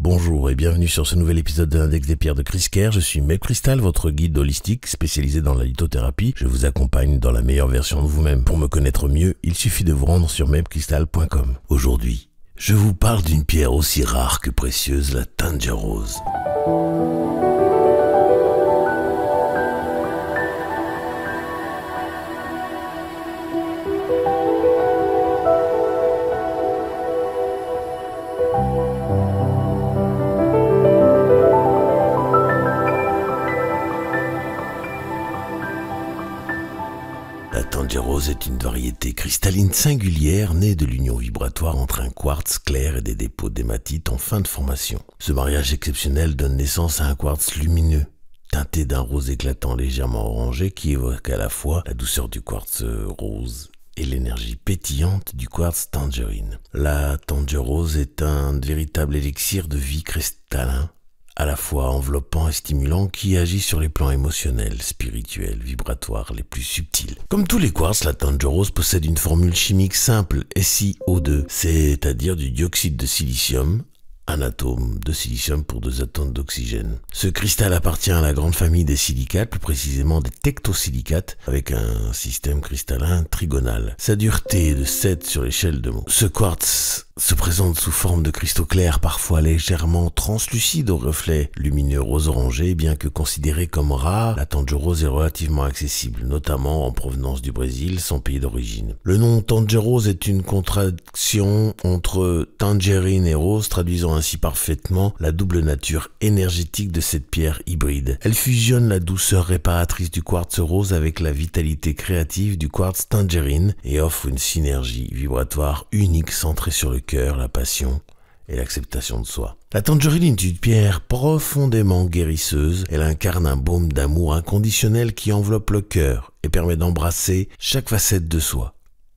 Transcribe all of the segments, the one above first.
Bonjour et bienvenue sur ce nouvel épisode de l'Index des pierres de Chris Kerr. Je suis Mel Crystal, votre guide holistique spécialisé dans la lithothérapie. Je vous accompagne dans la meilleure version de vous-même. Pour me connaître mieux, il suffit de vous rendre sur melcrystal.com. Aujourd'hui, je vous parle d'une pierre aussi rare que précieuse, la Tanger Rose. La Tanger Rose est une variété cristalline singulière née de l'union vibratoire entre un quartz clair et des dépôts d'hématite en fin de formation. Ce mariage exceptionnel donne naissance à un quartz lumineux, teinté d'un rose éclatant légèrement orangé qui évoque à la fois la douceur du quartz rose et l'énergie pétillante du quartz tangerine. La Tanger Rose est un véritable élixir de vie cristallin, à la fois enveloppant et stimulant, qui agit sur les plans émotionnels, spirituels, vibratoires les plus subtils. Comme tous les quartz, la Tanger Rose possède une formule chimique simple, SiO2, c'est-à-dire du dioxyde de silicium, un atome de silicium pour 2 atomes d'oxygène. Ce cristal appartient à la grande famille des silicates, plus précisément des tectosilicates, avec un système cristallin trigonal. Sa dureté est de 7 sur l'échelle de Mohs. Ce quartz se présente sous forme de cristaux clairs, parfois légèrement translucides aux reflets lumineux rose-orangé. Bien que considérée comme rare, la Tanger Rose est relativement accessible, notamment en provenance du Brésil, son pays d'origine. Le nom Tanger Rose est une contraction entre tangerine et rose, traduisant ainsi parfaitement la double nature énergétique de cette pierre hybride. Elle fusionne la douceur réparatrice du quartz rose avec la vitalité créative du quartz tangerine et offre une synergie vibratoire unique centrée sur le cœur, la passion et l'acceptation de soi. La tangerine est une pierre profondément guérisseuse. Elle incarne un baume d'amour inconditionnel qui enveloppe le cœur et permet d'embrasser chaque facette de soi,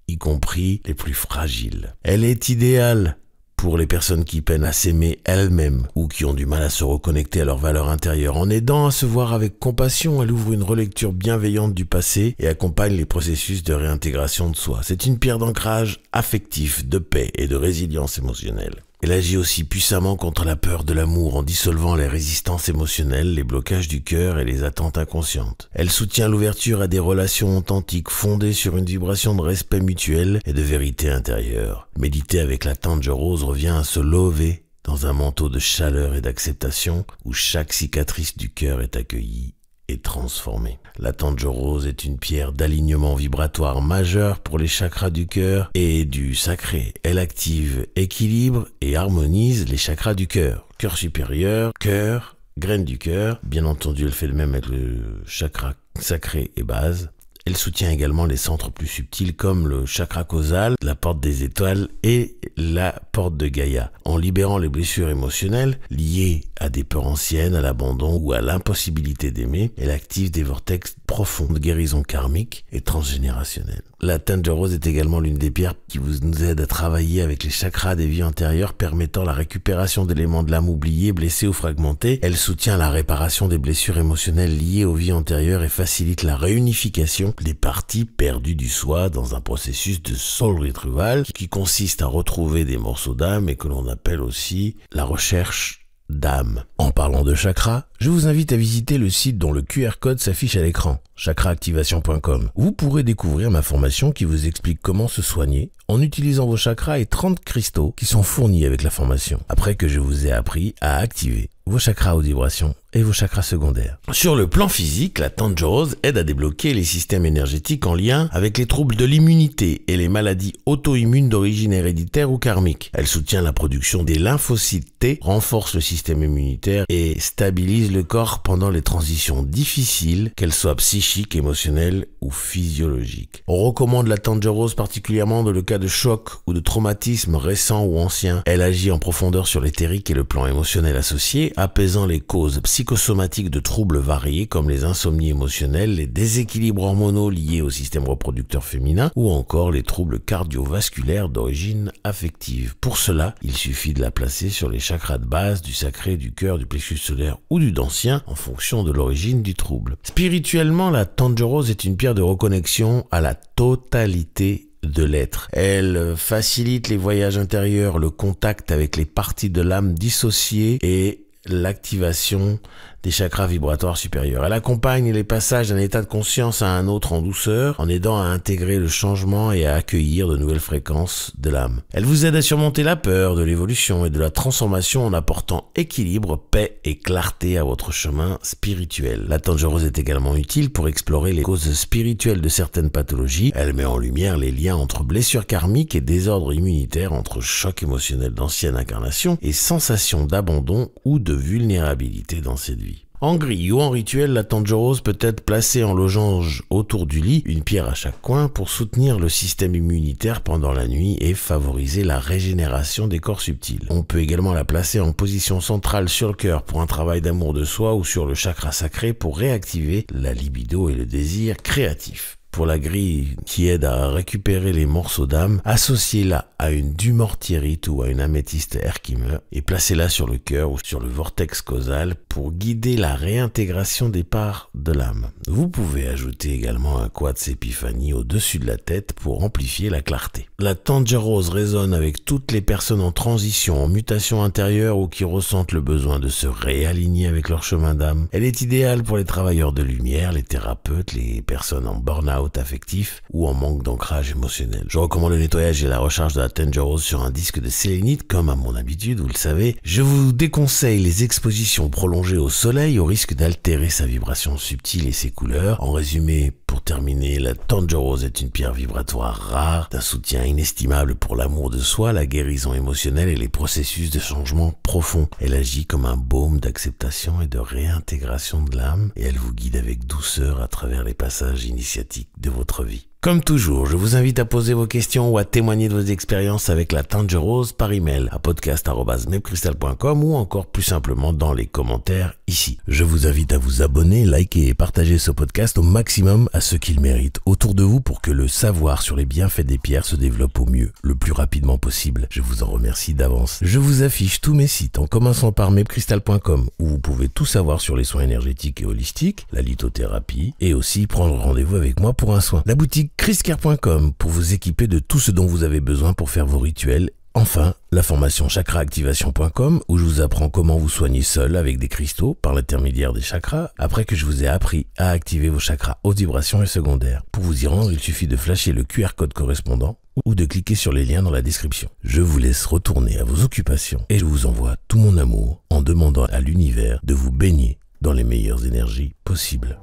y compris les plus fragiles. Elle est idéale pour les personnes qui peinent à s'aimer elles-mêmes ou qui ont du mal à se reconnecter à leur valeur intérieure. En aidant à se voir avec compassion, elle ouvre une relecture bienveillante du passé et accompagne les processus de réintégration de soi. C'est une pierre d'ancrage affectif, de paix et de résilience émotionnelle. Elle agit aussi puissamment contre la peur de l'amour en dissolvant les résistances émotionnelles, les blocages du cœur et les attentes inconscientes. Elle soutient l'ouverture à des relations authentiques fondées sur une vibration de respect mutuel et de vérité intérieure. Méditer avec la Tanger Rose revient à se lever dans un manteau de chaleur et d'acceptation où chaque cicatrice du cœur est accueillie et transformée. La Tanger Rose est une pierre d'alignement vibratoire majeur pour les chakras du cœur et du sacré. Elle active, équilibre et harmonise les chakras du cœur. Cœur supérieur, cœur, graine du cœur. Bien entendu, elle fait le même avec le chakra sacré et base. Elle soutient également les centres plus subtils comme le chakra causal, la porte des étoiles et la porte de Gaïa. En libérant les blessures émotionnelles liées à des peurs anciennes, à l'abandon ou à l'impossibilité d'aimer, elle active des vortex profonds de guérison karmique et transgénérationnelle. La Tanger Rose est également l'une des pierres qui nous aide à travailler avec les chakras des vies antérieures, permettant la récupération d'éléments de l'âme oubliés, blessés ou fragmentés. Elle soutient la réparation des blessures émotionnelles liées aux vies antérieures et facilite la réunification des parties perdues du soi dans un processus de soul retrieval qui consiste à retrouver des morceaux d'âme et que l'on appelle aussi la recherche d'âme. En parlant de chakras, je vous invite à visiter le site dont le QR code s'affiche à l'écran, chakraactivation.com. Vous pourrez découvrir ma formation qui vous explique comment se soigner en utilisant vos chakras et 30 cristaux qui sont fournis avec la formation, après que je vous ai appris à activer vos chakras haute vibration et vos chakras secondaires. Sur le plan physique, la Tanger Rose aide à débloquer les systèmes énergétiques en lien avec les troubles de l'immunité et les maladies auto-immunes d'origine héréditaire ou karmique. Elle soutient la production des lymphocytes T, renforce le système immunitaire et stabilise le corps pendant les transitions difficiles, qu'elles soient psychiques, émotionnelles ou physiologiques. On recommande la Tanger Rose particulièrement dans le cas de choc ou de traumatisme récent ou ancien. Elle agit en profondeur sur l'éthérique et le plan émotionnel associé, apaisant les causes psychosomatiques de troubles variés comme les insomnies émotionnelles, les déséquilibres hormonaux liés au système reproducteur féminin ou encore les troubles cardiovasculaires d'origine affective. Pour cela, il suffit de la placer sur les chakras de base, du sacré, du cœur, du plexus solaire ou du dantien en fonction de l'origine du trouble. Spirituellement, la Tanger Rose est une pierre de reconnexion à la totalité de l'être. Elle facilite les voyages intérieurs, le contact avec les parties de l'âme dissociées et l'activation des chakras vibratoires supérieurs. Elle accompagne les passages d'un état de conscience à un autre en douceur, en aidant à intégrer le changement et à accueillir de nouvelles fréquences de l'âme. Elle vous aide à surmonter la peur de l'évolution et de la transformation en apportant équilibre, paix et clarté à votre chemin spirituel. La Tendre Rose est également utile pour explorer les causes spirituelles de certaines pathologies. Elle met en lumière les liens entre blessures karmiques et désordres immunitaires, entre chocs émotionnels d'anciennes incarnations et sensations d'abandon ou de vulnérabilité dans cette vie. En grille ou en rituel, la Tendre Rose peut être placée en losange autour du lit, une pierre à chaque coin, pour soutenir le système immunitaire pendant la nuit et favoriser la régénération des corps subtils. On peut également la placer en position centrale sur le cœur pour un travail d'amour de soi ou sur le chakra sacré pour réactiver la libido et le désir créatif. Pour la grille qui aide à récupérer les morceaux d'âme, associez-la à une dumortierite ou à une améthyste herkimer et placez-la sur le cœur ou sur le vortex causal pour guider la réintégration des parts de l'âme. Vous pouvez ajouter également un quartz épiphanie au-dessus de la tête pour amplifier la clarté. La Tendre Rose résonne avec toutes les personnes en transition, en mutation intérieure ou qui ressentent le besoin de se réaligner avec leur chemin d'âme. Elle est idéale pour les travailleurs de lumière, les thérapeutes, les personnes en burn-out affectif ou en manque d'ancrage émotionnel. Je recommande le nettoyage et la recharge de la Tendre Rose sur un disque de sélénite, comme à mon habitude, vous le savez. Je vous déconseille les expositions prolongées au soleil au risque d'altérer sa vibration subtile et ses couleurs. En résumé, pour terminer, la Tendre Rose est une pierre vibratoire rare, d'un soutien inestimable pour l'amour de soi, la guérison émotionnelle et les processus de changement profond. Elle agit comme un baume d'acceptation et de réintégration de l'âme et elle vous guide avec douceur à travers les passages initiatiques de votre vie. Comme toujours, je vous invite à poser vos questions ou à témoigner de vos expériences avec la Tendre Rose par email à podcast@mepcrystal.com ou encore plus simplement dans les commentaires ici. Je vous invite à vous abonner, liker et partager ce podcast au maximum à ceux qui le méritent autour de vous pour que le savoir sur les bienfaits des pierres se développe au mieux, le plus rapidement possible. Je vous en remercie d'avance. Je vous affiche tous mes sites en commençant par mepcrystal.com où vous pouvez tout savoir sur les soins énergétiques et holistiques, la lithothérapie et aussi prendre rendez-vous avec moi pour un soin. La boutique chriscare.com pour vous équiper de tout ce dont vous avez besoin pour faire vos rituels. Enfin, la formation chakraactivation.com où je vous apprends comment vous soigner seul avec des cristaux par l'intermédiaire des chakras après que je vous ai appris à activer vos chakras haute vibration et secondaires. Pour vous y rendre, il suffit de flasher le QR code correspondant ou de cliquer sur les liens dans la description. Je vous laisse retourner à vos occupations et je vous envoie tout mon amour en demandant à l'univers de vous baigner dans les meilleures énergies possibles.